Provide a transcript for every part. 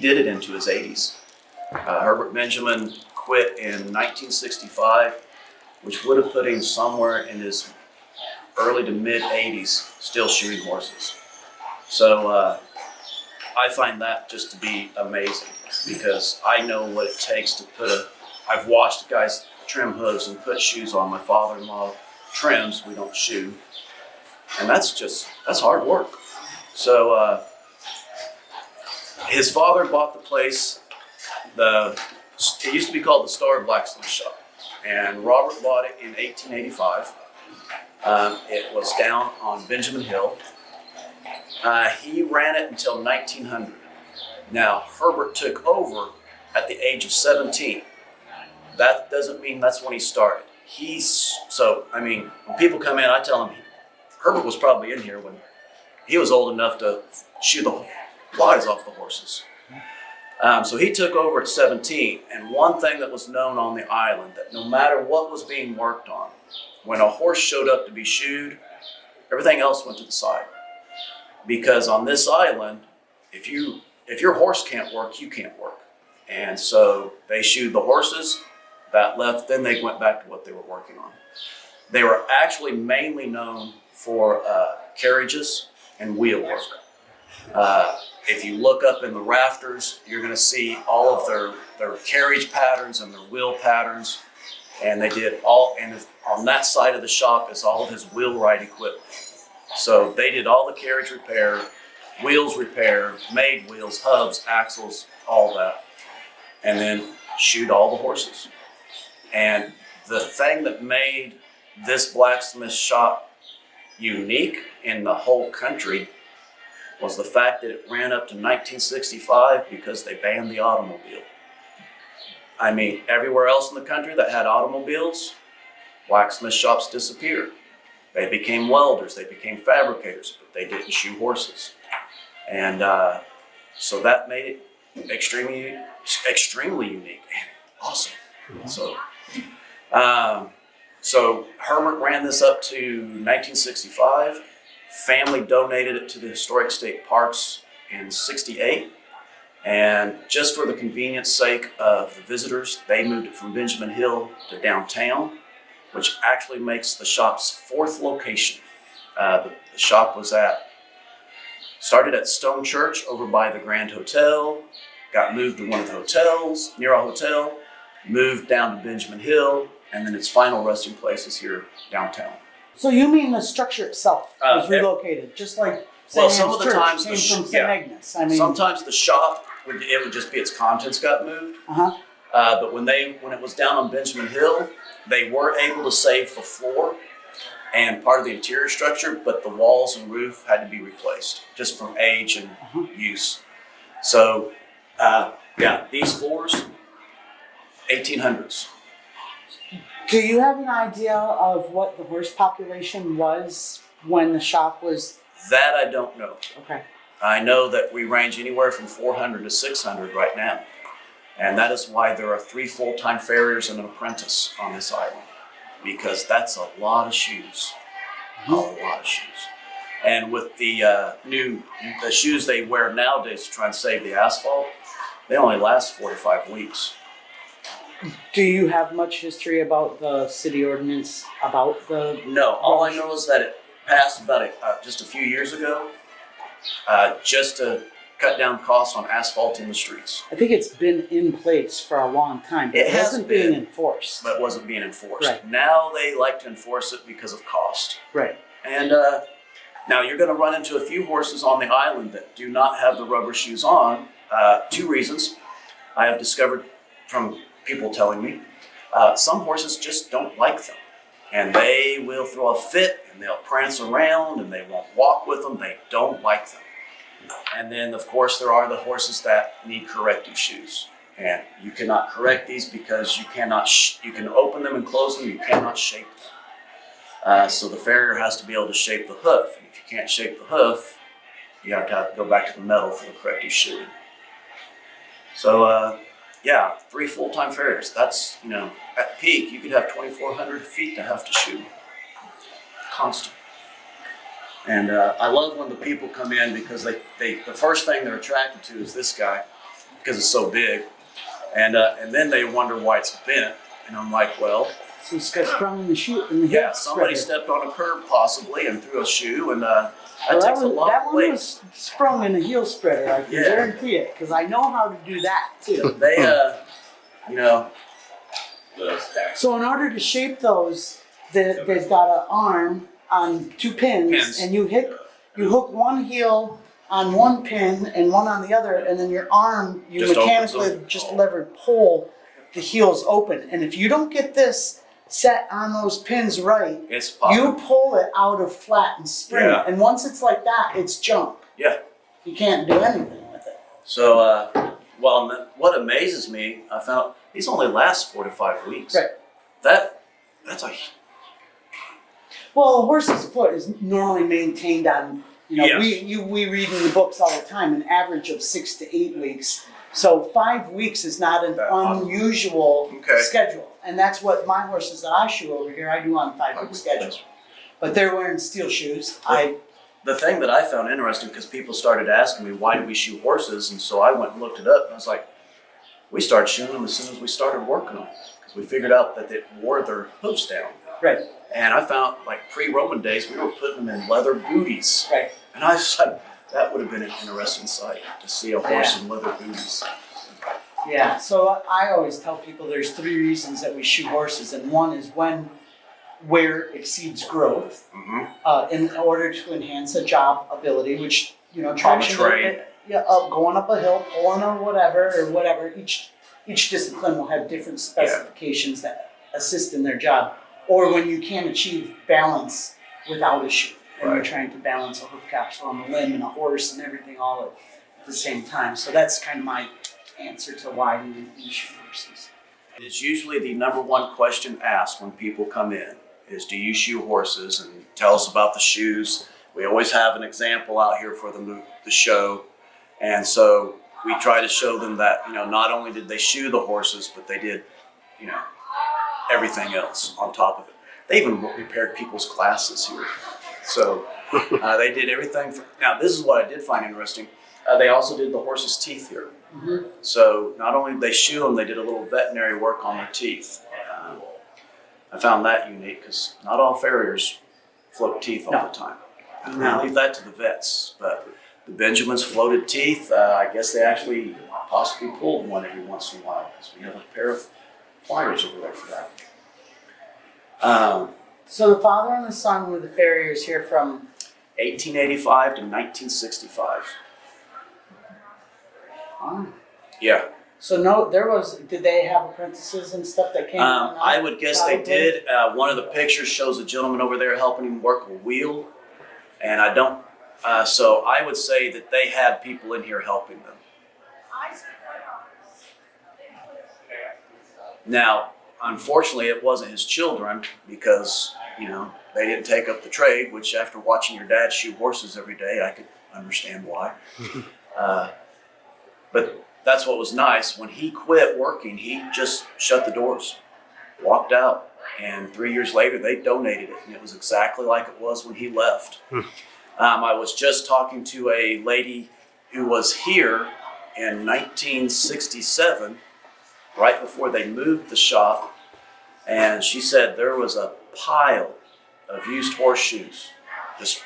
did it into his 80s. Herbert Benjamin quit in 1965, which would have put him somewhere in his early to mid 80s, still shooting horses. So I find that just to be amazing, because I know what it takes to I've watched guys trim hooves and put shoes on. My father-in-law trims, we don't shoe. And that's hard work. So his father bought the place. It used to be called the Star Blacksmith Shop. And Robert bought it in 1885. It was down on Benjamin Hill. He ran it until 1900. Now, Herbert took over at the age of 17. That doesn't mean that's when he started. When people come in, I tell them, Herbert was probably in here when he was old enough to shoe the flies off the horses. So he took over at 17, and one thing that was known on the island, that no matter what was being worked on, when a horse showed up to be shoed, everything else went to the side. Because on this island, if your horse can't work, you can't work. And so they shoed the horses, that left, then they went back to what they were working on. They were actually mainly known for carriages and wheel work. If you look up in the rafters, you're going to see all of their carriage patterns and their wheel patterns. And they did and on that side of the shop is all of his wheelwright equipment. So they did all the carriage repair, wheels repair, made wheels, hubs, axles, all that. And then shoed all the horses. And the thing that made this blacksmith shop unique in the whole country was the fact that it ran up to 1965 because they banned the automobile. I mean, everywhere else in the country that had automobiles, blacksmith shops disappeared. They became welders, they became fabricators, but they didn't shoe horses. And so that made it extremely unique and awesome. So Herbert ran this up to 1965. Family donated it to the Historic State Parks in 68. And just for the convenience sake of the visitors, they moved it from Benjamin Hill to downtown, which actually makes the shop's fourth location. The shop started at Stone Church over by the Grand Hotel, got moved to one of the hotels, near a hotel, moved down to Benjamin Hill, and then its final resting place is here downtown. So you mean the structure itself was relocated, just like some of the times came from St. Ignace. I mean, sometimes the shop would just be its contents got moved. But when it was down on Benjamin Hill, they were able to save the floor and part of the interior structure, but the walls and roof had to be replaced just from age and use. So these floors, 1800s. Do you have an idea of what the horse population was when the shop was? That I don't know. Okay. I know that we range anywhere from 400 to 600 right now. And that is why there are 3 full-time farriers and an apprentice on this island, because that's a lot of shoes. A lot of shoes. And with the the shoes they wear nowadays to try and save the asphalt, they only last 4 to 5 weeks. Do you have much history about the city ordinance about the? No, all I know is that it passed about just a few years ago, just to cut down costs on asphalting the streets. I think it's been in place for a long time, but it hasn't been enforced. But it wasn't being enforced. Right. Now they like to enforce it because of cost. Right. And now you're going to run into a few horses on the island that do not have the rubber shoes on. 2 reasons I have discovered from people telling me. Some horses just don't like them. And they will throw a fit and they'll prance around and they won't walk with them. They don't like them. And then, of course, there are the horses that need corrective shoes. And you cannot correct these because you cannot, you can open them and close them, you cannot shape them. So the farrier has to be able to shape the hoof. And if you can't shape the hoof, you have to go back to the metal for the corrective shoe. So, 3 full-time farriers. That's, at peak, you could have 2,400 feet to have to shoe. Constant. And I love when the people come in because the first thing they're attracted to is this guy. because it's so big. And then they wonder why it's bent. And I'm like, well, So it's got sprung in the shoe in the yeah, heel somebody spreader. stepped on a curb possibly and threw a shoe, and that Well, takes a lot that of one weight. was sprung in the heel spreader. I can Yeah. guarantee it because I know how to do that too. They, you know, So in order to shape those, they've got an arm on 2 pins, and you hook one heel on one pin and one on the other, and then your arm, you Just opens mechanically them. just lever pull the heels open. And if you don't get this set on those pins right, it's popping. you pull it out of flat and spring. Yeah. And once it's like that, it's junk. Yeah. You can't do anything with it. So, well, what amazes me, I found these only last 4 to 5 weeks. Right. That's a Well, a horse's foot is normally maintained on, Yes. we read in the books all the time, an average of 6 to 8 weeks. So 5 weeks is not an unusual Okay. schedule. And that's what my horses that I shoe over here, I do on 5-week schedule. But they're wearing steel shoes. The thing that I found interesting, because people started asking me, why do we shoe horses? And so I went and looked it up, and I was like, we started shoeing them as soon as we started working them, because we figured out that it wore their hooves down. Right, And I found, like, pre-Roman days, we were putting them in leather booties. right. And I was like, that would have been an interesting sight, to see a horse Yeah. in leather booties. Yeah, so I always tell people there's 3 reasons that we shoe horses, and one is when wear exceeds growth. Mm-hmm. In order to enhance a job ability, which, traction, train. going up a hill, pulling or whatever. Each discipline will have different specifications that assist in their job. Or when you can't achieve balance without a shoe, and you're Right. trying to balance a hoof capsule on the limb and a horse and everything all at the same time. So that's kind of my answer to why we shoe horses. It's usually the number one question asked when people come in is, do you shoe horses? And tell us about the shoes. We always have an example out here for the show. And so we try to show them that, not only did they shoe the horses, but they did, everything else on top of it. They even repaired people's glasses here. So they did everything. Now, this is what I did find interesting. They also did the horse's teeth here. Mm-hmm. So not only did they shoe them, they did a little veterinary work on their teeth. I found that unique because not all farriers float teeth all No. the time. No. I leave that to the vets. But the Benjamins floated teeth. I guess they actually possibly pulled one every once in a while because we have a pair of pliers over there for that. So the father and the son were the farriers here from 1885 to 1965. Oh. Yeah. So did they have apprentices and stuff that came on? I would guess they Probably. did. One of the pictures shows a gentleman over there helping him work a wheel. And I don't, so I would say that they had people in here helping them. Now, unfortunately, it wasn't his children because, they didn't take up the trade, which after watching your dad shoe horses every day, I could understand why. But that's what was nice. When he quit working, he just shut the doors, walked out, and 3 years later, they donated it, and it was exactly like it was when he left. I was just talking to a lady who was here in 1967, right before they moved the shop, and she said there was a pile of used horseshoes, just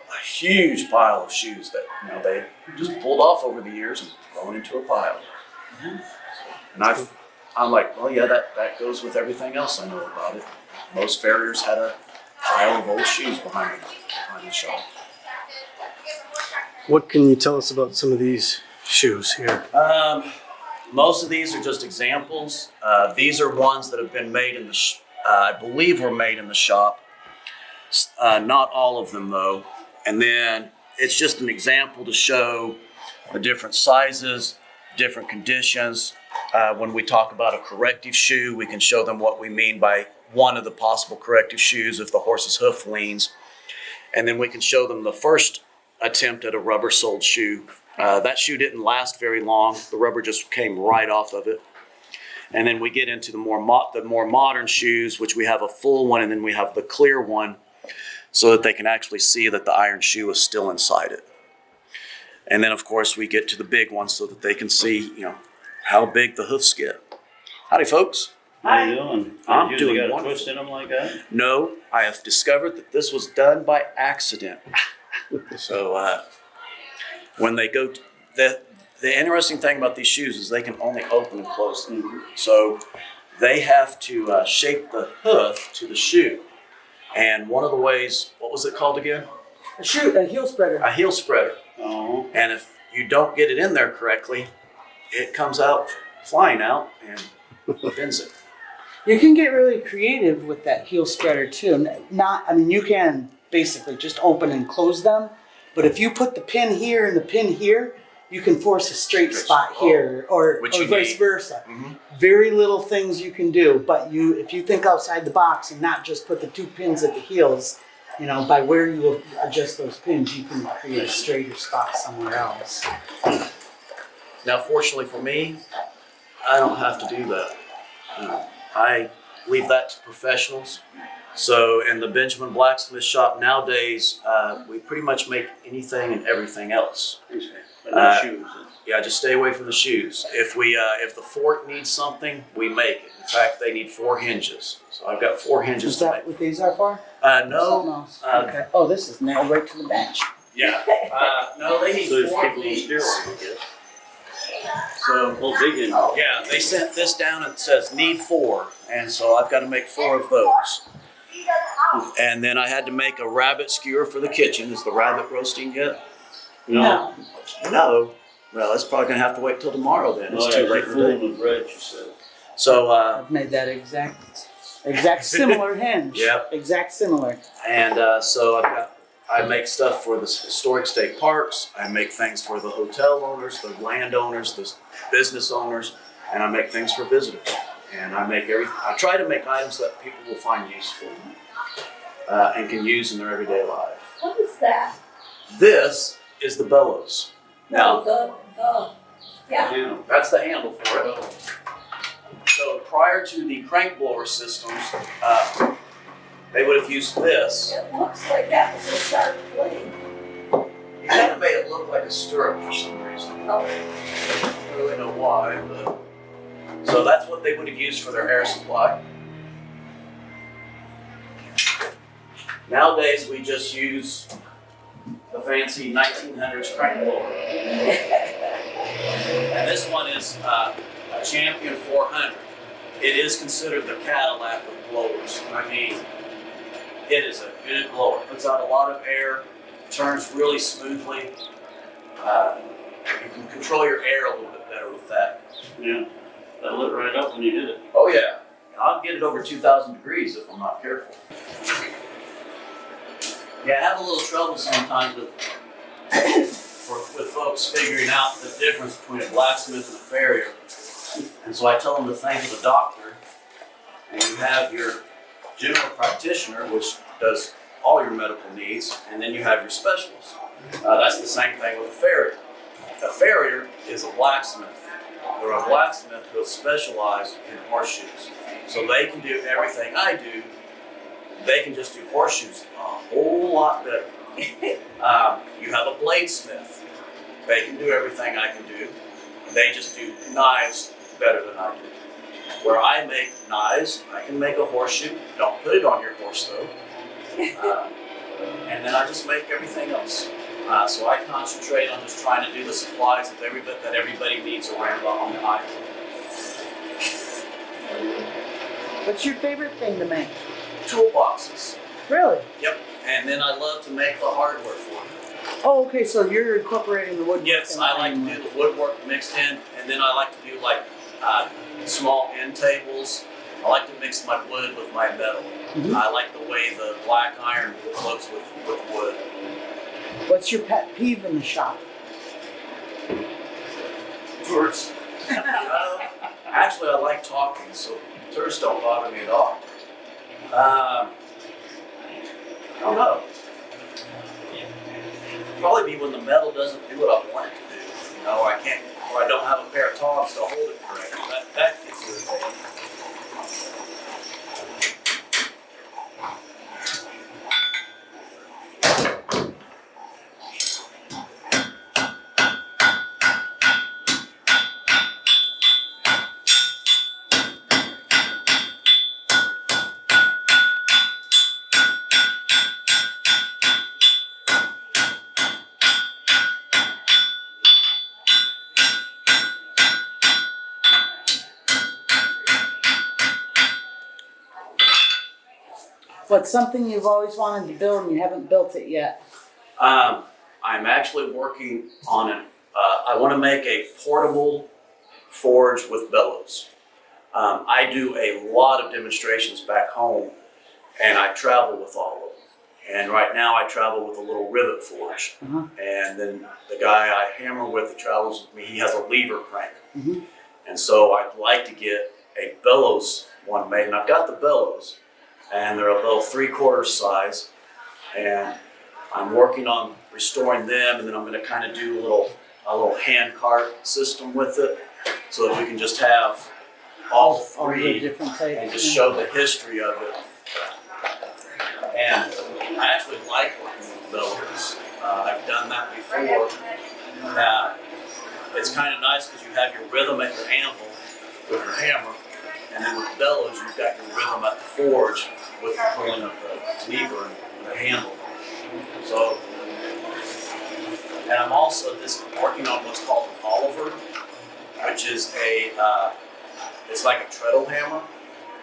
a huge pile of shoes that they just pulled off over the years and thrown into a pile. And I'm like, well, yeah, that goes with everything else I know about it. Most farriers had a pile of old shoes behind the shop. What can you tell us about some of these shoes here? Most of these are just examples. These are ones that have been made in I believe were made in the shop. Not all of them though. And then it's just an example to show the different sizes, different conditions. When we talk about a corrective shoe, we can show them what we mean by one of the possible corrective shoes if the horse's hoof leans. And then we can show them the first attempt at a rubber-soled shoe. That shoe didn't last very long. The rubber just came right off of it. And then we get into the more modern shoes, which we have a full one, and then we have the clear one, so that they can actually see that the iron shoe is still inside it. And then, of course, we get to the big ones so that they can see, how big the hoofs get. Howdy, folks. How you doing? I'm You doing got a wonderful. twist in them like that? No, I have discovered that this was done by accident. So when they go, the interesting thing about these shoes is they can only open and close them. So they have to shape the hoof to the shoe. And one of the ways, what was it called again? A heel spreader. A heel spreader. Oh. And if you don't get it in there correctly, it comes out flying out and bends it. You can get really creative with that heel spreader too. You can basically just open and close them, but if you put the pin here and the pin here, you can force a straight spot here, or vice versa. Mm-hmm. Very little things you can do, but if you think outside the box and not just put the 2 pins at the heels, by where you adjust those pins, you can create a straighter spot somewhere else. Now, fortunately for me, I don't have to do that. I leave that to professionals. So in the Benjamin Blacksmith Shop nowadays, we pretty much make anything and everything else. But no shoes. Yeah, just stay away from the shoes. If the fort needs something, we make it. In fact, they need 4 hinges. So I've got 4 hinges Is to that make. what these are for? No. Okay. Oh, this is nailed right to the bench. Yeah. No, they need So it's 4 people of on these. steroids, I guess. So Oh, big in. yeah, they sent this down and it says need 4, and so I've got to make 4 of those. And then I had to make a rabbit skewer for the kitchen. Is the rabbit roasting yet? No. No. Well, that's probably gonna have to wait till tomorrow then. It's Oh, too yeah, late you're for the fooling day. with bread, you said. So I've made that exact similar hinge. Yep. Exact similar. and so I make stuff for the historic state parks. I make things for the hotel owners, the landowners, the business owners, and I make things for visitors. And I try to make items that people will find useful and can use in their everyday life. What is that? This is the bellows. Now, Yeah. that's the handle for it. So prior to the crank blower systems, they would have used this. It looks like that was a sharp blade. It kind of made it look like a stirrup for some reason. Oh, I don't really know why, but so that's what they would have used for their air supply. Nowadays, we just use the fancy 1900s crank blower. And this one is a Champion 400. It is considered the Cadillac of blowers. I mean, it is a good blower. It puts out a lot of air, turns really smoothly. You can control your air a little bit better with that. Yeah. That lit right up when you did it. Oh yeah, I'll get it over 2,000 degrees if I'm not careful. Yeah, I have a little trouble sometimes with folks figuring out the difference between a blacksmith and a farrier. And so I tell them to think of a doctor, and you have your general practitioner, which does all your medical needs, and then you have your specialist. That's the same thing with a farrier. A farrier is a blacksmith. They're a blacksmith who is specialized in horseshoes. So they can do everything I do. They can just do horseshoes a whole lot better. You have a bladesmith. They can do everything I can do. They just do knives better than I do. Where I make knives, I can make a horseshoe. Don't put it on your horse though. And then I just make everything else. So I concentrate on just trying to do the supplies that everybody needs around on the island. What's your favorite thing to make? Toolboxes. Really? Yep. And then I love to make the hardware for them. Oh, okay. So you're incorporating the woodwork. Yes, I like to do the woodwork mixed in, and then I like to do like small end tables. I like to mix my wood with my metal. Mhm. I like the way the black iron floats with wood. What's your pet peeve in the shop? Tourists. Actually, I like talking, so tourists don't bother me at all. I don't know. Probably be when the metal doesn't do what I want it to do. You know, or I don't have a pair of tongs to hold it correctly. That gets irritating. What's something you've always wanted to build and you haven't built it yet? I'm actually working on it. I want to make a portable forge with bellows. I do a lot of demonstrations back home, and I travel with all of them. And right now I travel with a little rivet forge. And then the guy I hammer with that travels with me, he has a lever crank. And so I'd like to get a bellows one made, and I've got the bellows, and they're a little 3/4 size, and I'm working on restoring them, and then I'm going to kind of do a little hand cart system with it, so that we can just have all All the three different types. and just show the history of it. And I actually like working with bellows. I've done that before. It's kind of nice because you have your rhythm at your anvil with your hammer, and then with bellows you've got your rhythm at the forge with the pulling of the lever and the handle. So, and I'm also just working on what's called an Oliver, which is it's like a treadle hammer,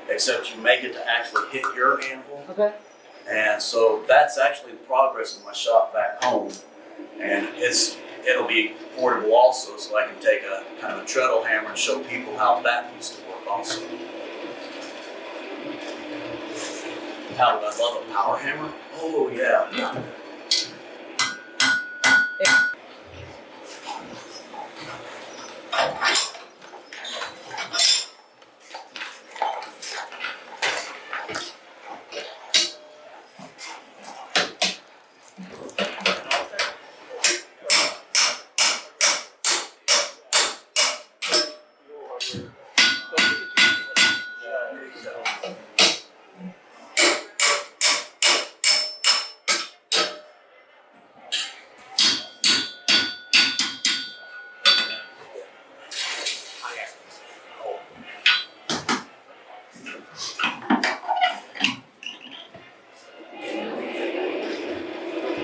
except you make it to actually hit your anvil. Okay. And so that's actually in progress in my shop back home, and it'll be portable also, so I can take a kind of a treadle hammer and show people how that used to work also. How would I love a power hammer? Oh yeah.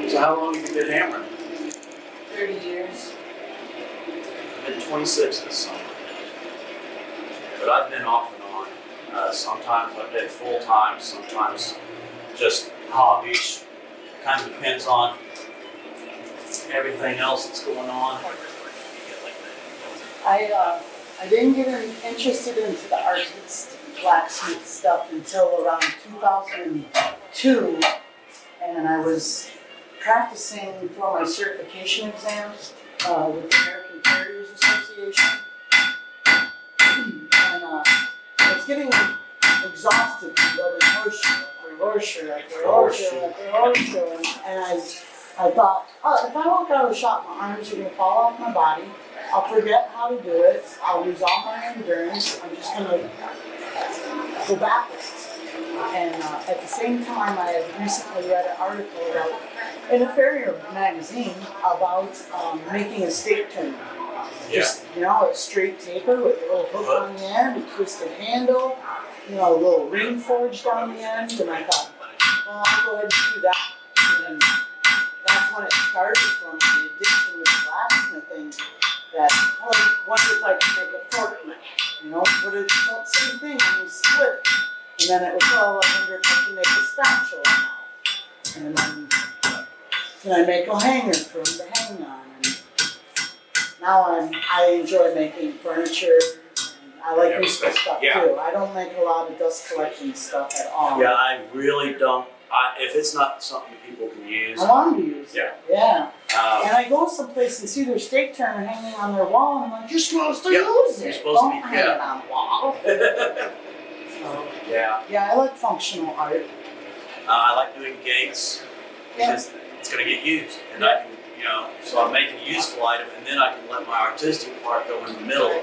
So how long have you been hammering? 30 years. I've been 26 this summer. But I've been off and on. Sometimes I've been full time, sometimes just hobbies. Kind of depends on everything else that's going on. I didn't get interested into the artist blacksmith stuff until around 2002, and I was practicing for my certification exams with the American Farriers Association, and I was getting exhausted from going horseshoe after horseshoe, and I thought, oh, if I walk out of the shop, my arms are going to fall off my body. I'll forget how to do it. I'll lose all my endurance. I'm just going to go backwards. And at the same time, I had recently read an article in a Farrier magazine about making a stake turner. Just, a straight taper with a little hook on the end, a twisted handle, a little ring forged on the end. And I thought, well, I'll go ahead and do that. And that's when it started from the addiction with blacksmithing. That, I wonder if I can make a forklift, but it's the same thing when you split it. And then it was, oh, I wonder if I can make a spatula now. And then, can I make a hanger for him to hang on? And now I enjoy making furniture, and I like useful stuff too. I don't make a lot of dust collection stuff at all. Yeah, I really don't. If it's not something that people can use. I want to use it. Yeah. And I go someplace and see their stake turner hanging on their wall, and I'm like, you're supposed to use it. You're supposed to be, hang it on the wall. So, yeah. I like functional art. I like doing gates because it's going to get used, and I can, so I'm making a useful item, and then I can let my artistic part go in the middle.